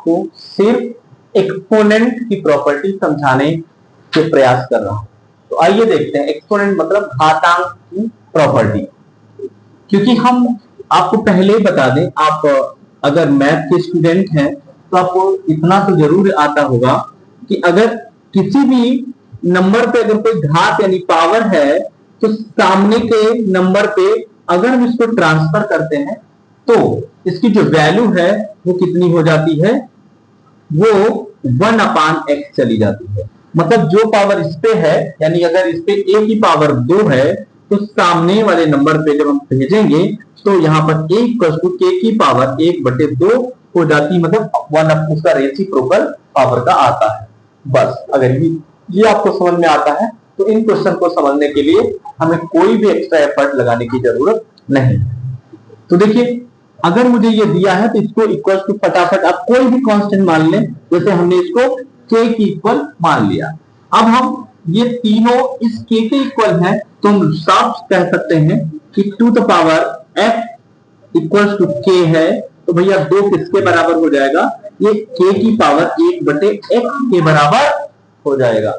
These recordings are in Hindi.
आपको सिर्फ एक्सपोनेंट की प्रॉपर्टी समझाने के प्रयास कर रहा हूं। तो आइए देखते हैं, एक्सपोनेंट मतलब घातांक की प्रॉपर्टी। क्योंकि हम आपको पहले ही बता दें, आप अगर मैथ के स्टूडेंट हैं तो आपको इतना तो जरूर आता होगा कि अगर किसी भी नंबर पे अगर कोई घात यानी पावर है तो सामने के नंबर पे अगर हम इसको ट्रांसफर करते हैं तो इसकी जो वैल्यू है वो कितनी हो जाती है, वो 1/x चली जाती है। मतलब जो पावर इस पे है, यानी अगर इस पे a की पावर 2 है तो सामने वाले नंबर पे जब हम भेजेंगे तो यहाँ पर a = k की पावर 1/2 हो जाती, मतलब 1 उसका रेसिप्रोकल पावर का आता है। बस अगर ये आपको समझ में आता है तो इन क्वेश्चन को समझने के लिए हमें कोई भी एक्स्ट्रा एफर्ट लगाने की जरूरत नहीं। तो देखिए, अगर मुझे ये दिया है तो इसको इक्वल टू फटाफट आप कोई भी कांस्टेंट मान लें, जैसे हमने इसको k की इक्वल मान लिया। अब हम ये तीनों इस k के इक्वल है तो हम साफ कह सकते हैं कि to the power f equal to k है। तो भैया 2 किसके बराबर हो जाएगा, ये k की पावर 1/x के बराबर हो जाएगा।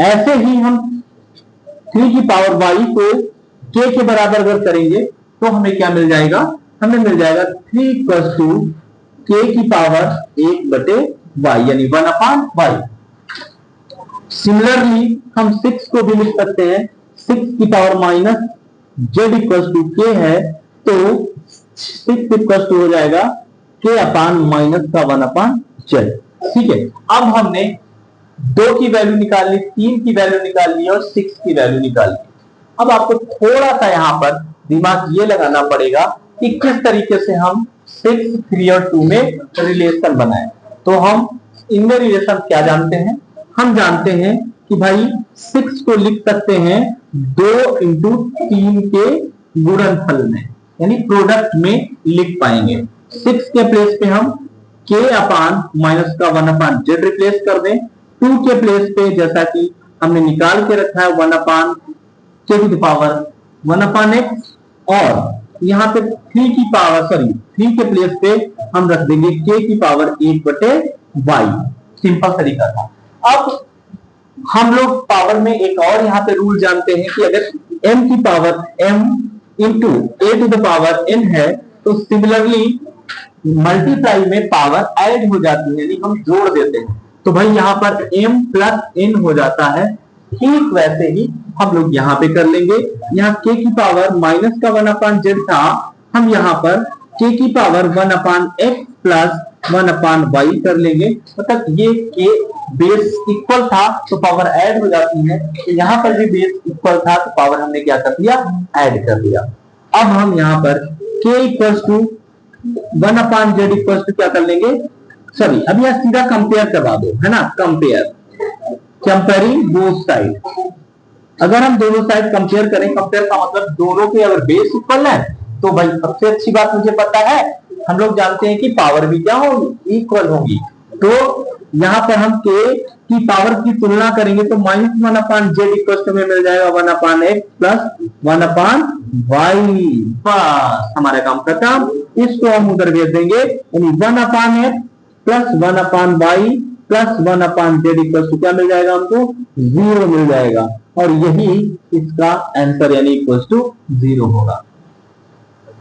ऐसे ही हम 3 की पावर y को k के बराबर अगर करेंगे तो हमें क्या मिल जाएगा, हमें मिल जाएगा 3 = k की पावर 1/y यानी 1/y। सिमिलरली हम 6 को भी लिख सकते हैं, 6 की पावर माइनस z = k है तो 6 हो जाएगा k/-1/z। ठीक है, अब हमने 2 की वैल्यू निकाल ली, 3 की वैल्यू निकाल ली और 6 की वैल्यू निकाल ली। अब आपको थोड़ा सा यहां पर दिमाग ये लगाना पड़ेगा कि किस तरीके से हम 6, 3 और 2 में रिलेशन बनाए। तो हम इनमें रिलेशन क्या जानते हैं, हम जानते हैं कि भाई 6 को लिख सकते हैं 2 × 3 के गुणनफल में, यानी प्रोडक्ट में लिख पाएंगे। 6 के प्लेस पे हम k/-1/z रिप्लेस कर दें, 2 के प्लेस पे जैसा कि हमने निकाल के रखा है 1/k⁴ और यहां पे 3 के प्लेस पे हम रख देंगे k की पावर 1/y। सिंपल तरीका था। अब हम लोग पावर में एक और यहां पे रूल जानते हैं कि अगर m की पावर m × a⁴n है तो सिमिलरली मल्टीप्लाई में पावर ऐड हो जाती है, यानी हम जोड़ देते हैं। तो भाई यहां पर m + n हो जाता है। ठीक वैसे ही हम लोग यहां पे कर लेंगे, यहाँ k की पावर -1/z था, हम यहां पर k की पावर 1/x + 1/y कर लेंगे। मतलब ये k बेस इक्वल था तो पावर ऐड हो जाती है, तो यहां पर भी बेस इक्वल था तो पावर हमने क्या कर दिया, ऐड कर दिया। अब हम यहां पर k = 1/z क्या कर लेंगे, सॉरी अब यहां सीधा कंपेयर करवा दो, है ना, कंपेयरिंग बोथ साइड। अगर हम दोनों साइड कंपेयर करें, कंपेयर का मतलब दोनों के अगर बेस इक्वल है तो भाई सबसे अच्छी बात मुझे पता है, हम लोग जानते हैं कि पावर भी क्या होगी, इक्वल होगी। तो यहां पर हम k की पावर की तुलना करेंगे तो -1/z में मिल जाएगा 1/x + 1/y। बस हमारा काम खत्म। इसको हम उधर भेज देंगे, यानी 1/x + 1/y + 1/z क्या मिल जाएगा, हमको 0 मिल जाएगा। और यही इसका आंसर यानी = 0 होगा।